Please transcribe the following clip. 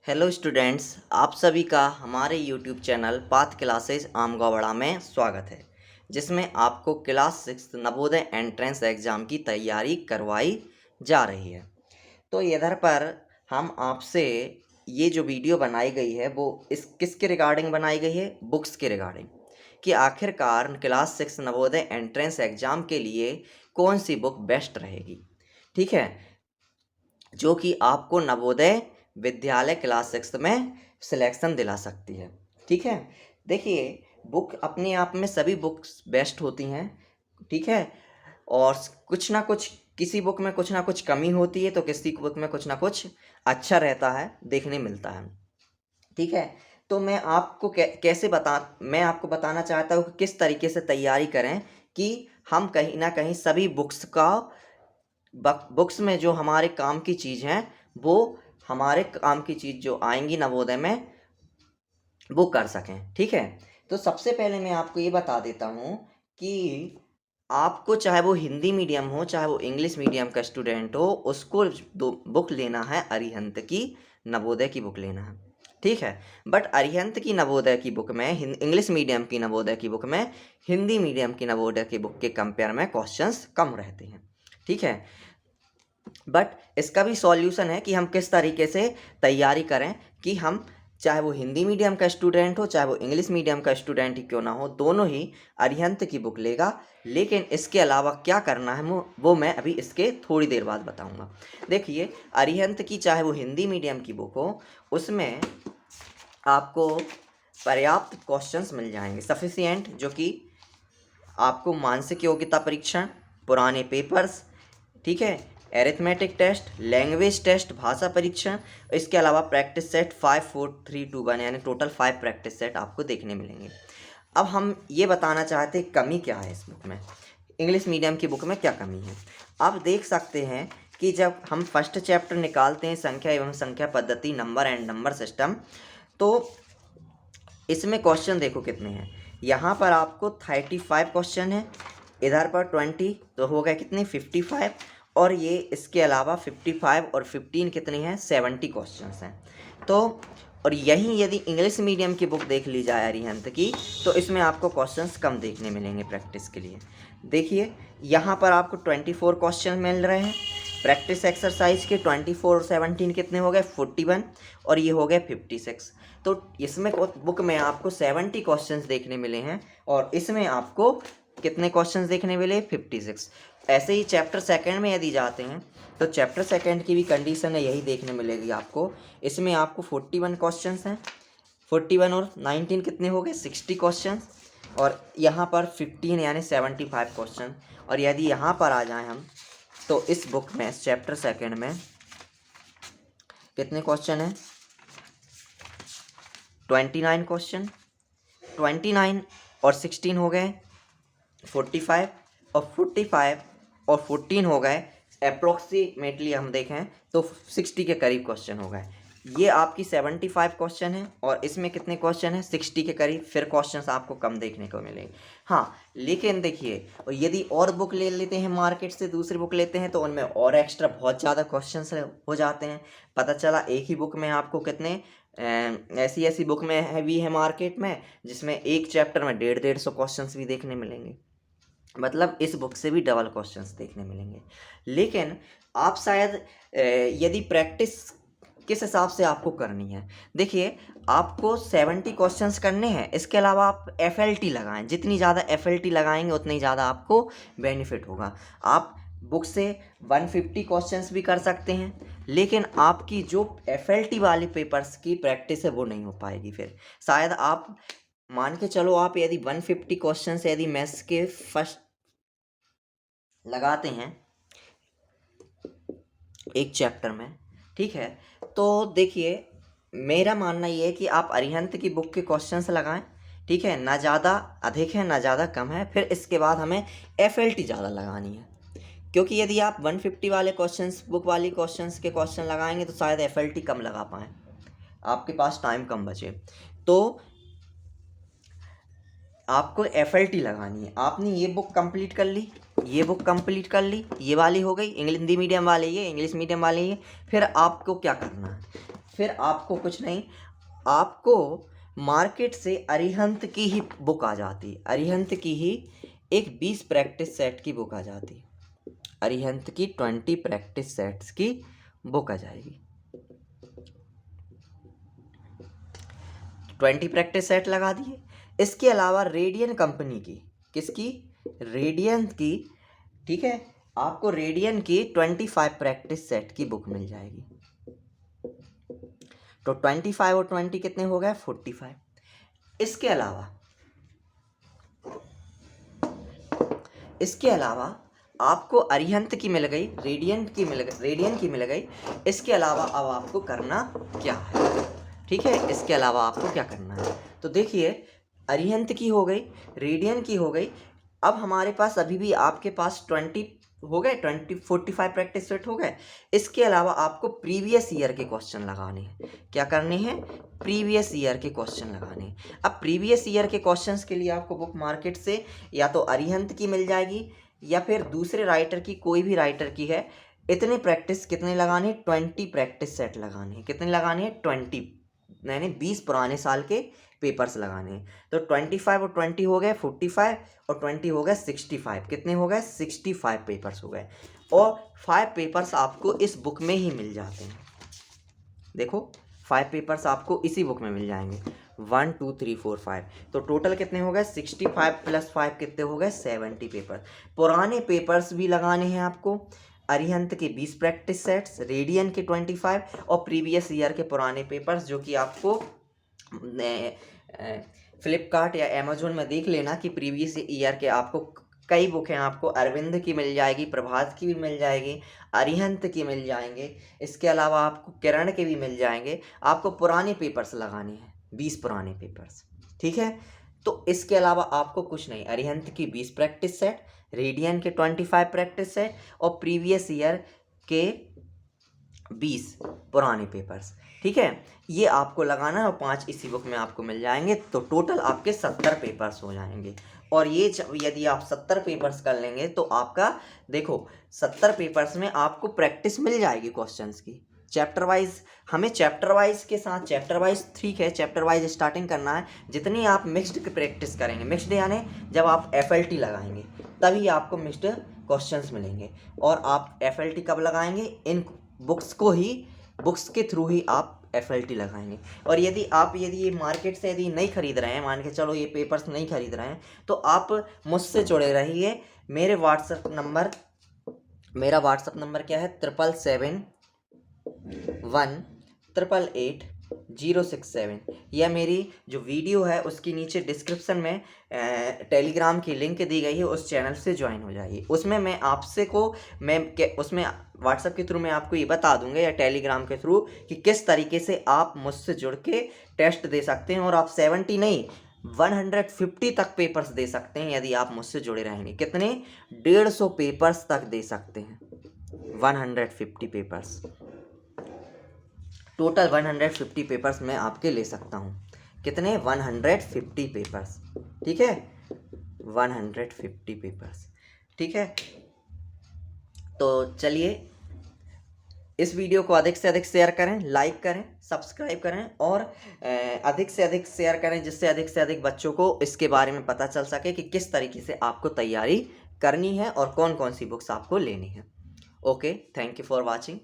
Hello students, आप सभी का हमारे यूट्यूब चैनल पाथ क्लासेस आमगौड़ा में स्वागत है, जिसमें आपको क्लास 6 नवोदय एंट्रेंस एग्ज़ाम की तैयारी करवाई जा रही है। तो इधर पर हम आपसे ये जो वीडियो बनाई गई है वो इस किसके रिगार्डिंग बनाई गई है, बुक्स के रिगार्डिंग, कि आखिरकार क्लास 6 नवोदय एंट्रेंस एग्ज़ाम के लिए कौन सी बुक बेस्ट रहेगी। ठीक है, जो कि आपको नवोदय विद्यालय क्लास 6 में सिलेक्शन दिला सकती है। ठीक है, देखिए बुक अपने आप में सभी बुक्स बेस्ट होती हैं। ठीक है, और कुछ ना कुछ किसी बुक में कुछ ना कुछ कमी होती है तो किसी बुक में कुछ ना कुछ अच्छा रहता है, देखने मिलता है। ठीक है, तो मैं आपको बताना चाहता हूँ कि किस तरीके से तैयारी करें कि हम कहीं ना कहीं सभी बुक्स में जो हमारे काम की चीज़ हैं वो हमारे काम की चीज़ जो आएंगी नवोदय में वो कर सकें। ठीक है, तो सबसे पहले मैं आपको ये बता देता हूँ कि आपको चाहे वो हिंदी मीडियम हो चाहे वो इंग्लिश मीडियम का स्टूडेंट हो, उसको दो बुक लेना है, अरिहंत की नवोदय की बुक लेना है। ठीक है, बट अरिहंत की नवोदय की बुक में इंग्लिश मीडियम की नवोदय की बुक में हिंदी मीडियम की नवोदय की बुक के कंपेयर में क्वेश्चंस कम रहते हैं। ठीक है, बट इसका भी सॉल्यूशन है कि हम किस तरीके से तैयारी करें कि हम चाहे वो हिंदी मीडियम का स्टूडेंट हो चाहे वो इंग्लिश मीडियम का स्टूडेंट ही क्यों ना हो, दोनों ही अरिहंत की बुक लेगा। लेकिन इसके अलावा क्या करना है वो मैं अभी इसके थोड़ी देर बाद बताऊंगा। देखिए, अरिहंत की चाहे वो हिंदी मीडियम की बुक हो, उसमें आपको पर्याप्त क्वेश्चंस मिल जाएंगे, सफिशिएंट, जो कि आपको मानसिक योग्यता परीक्षण, पुराने पेपर्स, ठीक है, एरिथमेटिक टेस्ट, लैंग्वेज टेस्ट, भाषा परीक्षण, इसके अलावा प्रैक्टिस सेट 5 4 3 2 1 यानी टोटल 5 प्रैक्टिस सेट आपको देखने मिलेंगे। अब हम ये बताना चाहते हैं कमी क्या है इस बुक में, इंग्लिश मीडियम की बुक में क्या कमी है। आप देख सकते हैं कि जब हम फर्स्ट चैप्टर निकालते हैं, संख्या एवं संख्या पद्धति, नंबर एंड नंबर सिस्टम, तो इसमें क्वेश्चन देखो कितने हैं। यहाँ पर आपको 35 क्वेश्चन है, इधर पर 20, तो हो गए कितने 55, और ये इसके अलावा 55 और 15 कितने हैं 70 क्वेश्चन हैं। तो और यहीं यदि इंग्लिश मीडियम की बुक देख ली जाए अरिहंत की, तो इसमें आपको क्वेश्चंस कम देखने मिलेंगे प्रैक्टिस के लिए। देखिए, यहाँ पर आपको 24 क्वेश्चन मिल रहे हैं, प्रैक्टिस एक्सरसाइज के 24 और 17 कितने हो गए 41, और ये हो गए 56। तो इसमें बुक में आपको 70 क्वेश्चंस देखने मिले हैं और इसमें आपको कितने क्वेश्चंस देखने मिले 56। ऐसे ही चैप्टर सेकंड में यदि जाते हैं तो चैप्टर सेकंड की भी कंडीशन है, यही देखने मिलेगी आपको। इसमें आपको 41 क्वेश्चंस हैं, 41 और 19 कितने हो गए 60 क्वेश्चंस, और यहाँ पर 15 यानी 75 क्वेश्चन। और यदि यहाँ पर आ जाएं हम, तो इस बुक में चैप्टर सेकंड में कितने क्वेश्चन हैं 29 क्वेश्चन, 29 और 16 हो गए 45, और 45 और 14 हो गए अप्रोक्सीमेटली हम देखें तो 60 के करीब क्वेश्चन हो गए। ये आपकी 75 क्वेश्चन है और इसमें कितने क्वेश्चन हैं 60 के करीब, फिर क्वेश्चंस आपको कम देखने को मिलेंगे। हाँ, लेकिन देखिए, और यदि और बुक ले लेते हैं मार्केट से, दूसरी बुक लेते हैं, तो उनमें और एक्स्ट्रा बहुत ज़्यादा क्वेश्चंस हो जाते हैं। पता चला एक ही बुक में आपको कितने ऐसी ऐसी बुक में भी है मार्केट में जिसमें एक चैप्टर में 150-150 क्वेश्चंस भी देखने मिलेंगे, मतलब इस बुक से भी डबल क्वेश्चंस देखने मिलेंगे। लेकिन आप शायद यदि प्रैक्टिस किस हिसाब से आपको करनी है, देखिए आपको 70 क्वेश्चंस करने हैं, इसके अलावा आप FLT लगाएं, जितनी ज़्यादा FLT लगाएंगे उतनी ज़्यादा आपको बेनिफिट होगा। आप बुक से 150 क्वेश्चंस भी कर सकते हैं, लेकिन आपकी जो FLT वाले पेपर्स की प्रैक्टिस है वो नहीं हो पाएगी। फिर शायद आप मान के चलो, आप यदि 150 क्वेश्चन से यदि मैथ्स के फर्स्ट लगाते हैं एक चैप्टर में, ठीक है, तो देखिए मेरा मानना ये है कि आप अरिहंत की बुक के क्वेश्चंस लगाएं। ठीक है, ना ज़्यादा अधिक है ना ज़्यादा कम है, फिर इसके बाद हमें FLT ज़्यादा लगानी है, क्योंकि यदि आप 150 वाले क्वेश्चंस बुक वाली क्वेश्चंस के क्वेश्चन लगाएंगे तो शायद FLT कम लगा पाएँ, आपके पास टाइम कम बचे। तो आपको FLT लगानी है। आपने ये बुक कंप्लीट कर ली, ये बुक कंप्लीट कर ली, ये वाली हो गई इंग्लिश हिंदी मीडियम वाले, ये इंग्लिश मीडियम वाले, ये फिर आपको क्या करना है, फिर आपको कुछ नहीं, आपको मार्केट से अरिहंत की ही बुक आ जाती, अरिहंत की ही एक 20 प्रैक्टिस सेट की बुक आ जाती, अरिहंत की 20 प्रैक्टिस सेट्स की बुक आ जाएगी। 20 प्रैक्टिस सेट लगा दिए। इसके अलावा रेडियन कंपनी की, किसकी, रेडियन की, ठीक है, आपको रेडियन की 25 प्रैक्टिस सेट की बुक मिल जाएगी। तो 25 और 20 कितने हो गए, 45। इसके अलावा आपको अरिहंत की मिल गई, रेडियन की मिल गई। इसके अलावा अब आपको करना क्या है, ठीक है, इसके अलावा आपको क्या करना है, तो देखिए अरिहंत की हो गई, रेडियन की हो गई। अब हमारे पास अभी भी आपके पास 20 हो गए, 45 प्रैक्टिस सेट हो गए। इसके अलावा आपको प्रीवियस ईयर के क्वेश्चन लगाने हैं। क्या करने हैं, प्रीवियस ईयर के क्वेश्चन लगाने हैं। अब प्रीवियस ईयर के क्वेश्चंस के लिए आपको बुक मार्केट से या तो अरिहंत की मिल जाएगी या फिर दूसरे राइटर की, कोई भी राइटर की है। इतने प्रैक्टिस कितने लगाने, 20 प्रैक्टिस सेट लगाने हैं। कितने लगाने हैं, 20, यानी 20 पुराने साल के पेपर्स लगाने हैं। तो 25 और 20 हो गए 45 और 20 हो गए 65। कितने हो गए, 65 पेपर्स हो गए। और 5 पेपर्स आपको इस बुक में ही मिल जाते हैं। देखो 5 पेपर्स आपको इसी बुक में मिल जाएंगे, 1 2 3 4 5। तो टोटल कितने हो गए, 65 + 5 कितने हो गए, 70 पेपर। पुराने पेपर्स भी लगाने हैं आपको। अरिहंत के 20 प्रैक्टिस सेट्स, रेडियन के 25 और प्रीवियस ईयर के पुराने पेपर्स, जो कि आपको फ्लिपकार्ट या अमेजोन में देख लेना कि प्रीवियस ईयर के आपको कई बुक हैं। आपको अरविंद की मिल जाएगी, प्रभात की भी मिल जाएगी, अरिहंत की मिल जाएंगे। इसके अलावा आपको किरण के भी मिल जाएंगे। आपको पुराने पेपर्स लगाने हैं, 20 पुराने पेपर्स, ठीक है। तो इसके अलावा आपको कुछ नहीं, अरिहंत की 20 प्रैक्टिस सेट, रेडियन के 25 प्रैक्टिस सेट और प्रीवियस ईयर के 20 पुराने पेपर्स, ठीक है। ये आपको लगाना है और 5 इसी बुक में आपको मिल जाएंगे। तो टोटल आपके 70 पेपर्स हो जाएंगे। और ये यदि आप 70 पेपर्स कर लेंगे तो आपका देखो 70 पेपर्स में आपको प्रैक्टिस मिल जाएगी क्वेश्चंस की। चैप्टर वाइज, हमें चैप्टर वाइज के साथ, चैप्टर वाइज ठीक है, चैप्टर वाइज स्टार्टिंग करना है। जितनी आप मिक्स्ड की प्रैक्टिस करेंगे, मिक्स्ड यानी जब आप FLT लगाएंगे तभी आपको मिक्स्ड क्वेश्चंस मिलेंगे। और आप FLT कब लगाएंगे, इन बुक्स को ही, बुक्स के थ्रू ही आप FLT लगाएंगे। और यदि ये मार्केट से यदि नहीं खरीद रहे हैं, मान के चलो ये पेपर्स नहीं खरीद रहे हैं, तो आप मुझसे जुड़े रहिए। मेरा व्हाट्सएप नंबर क्या है, 77718888067। यह मेरी जो वीडियो है उसकी नीचे डिस्क्रिप्शन में टेलीग्राम की लिंक दी गई है, उस चैनल से ज्वाइन हो जाइए। उसमें मैं आपसे को उसमें व्हाट्सएप के थ्रू मैं आपको ये बता दूंगा या टेलीग्राम के थ्रू कि किस तरीके से आप मुझसे जुड़ के टेस्ट दे सकते हैं। और आप 70 नहीं 150 तक पेपर्स दे सकते हैं यदि आप मुझसे जुड़े रहेंगे। कितने, 150 पेपर्स तक दे सकते हैं, 150 पेपर्स, टोटल 150 पेपर्स मैं आपके ले सकता हूँ। कितने, 150 पेपर्स, ठीक है, 150 पेपर्स, ठीक है। तो चलिए इस वीडियो को अधिक से अधिक शेयर करें, लाइक करें, सब्सक्राइब करें और अधिक से अधिक शेयर करें, जिससे अधिक से अधिक बच्चों को इसके बारे में पता चल सके कि किस तरीके से आपको तैयारी करनी है और कौन कौन सी बुक्स आपको लेनी है। Okay, thank you for watching.